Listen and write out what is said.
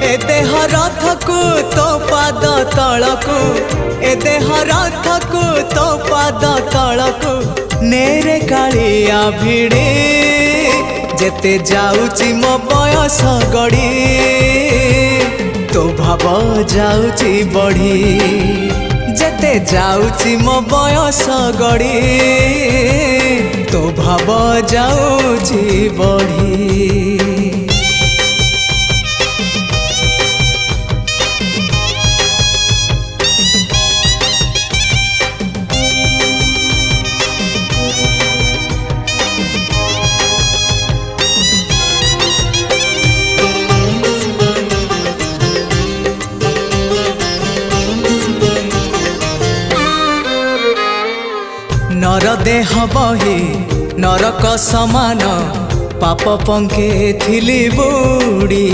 ए देह रथकु तो पाद तलकु ए देह रथकु तो पाद तलकु नेरे कालिया भिड़े जेते जाउची मो बयस गड़ी तो भाव जाउची बढ़ी जेते जाउची मो बयस गड़ी तो भाव जाउची बढ़ी। नर देह बही नरक समान पाप पंखे थिली बुड़ी।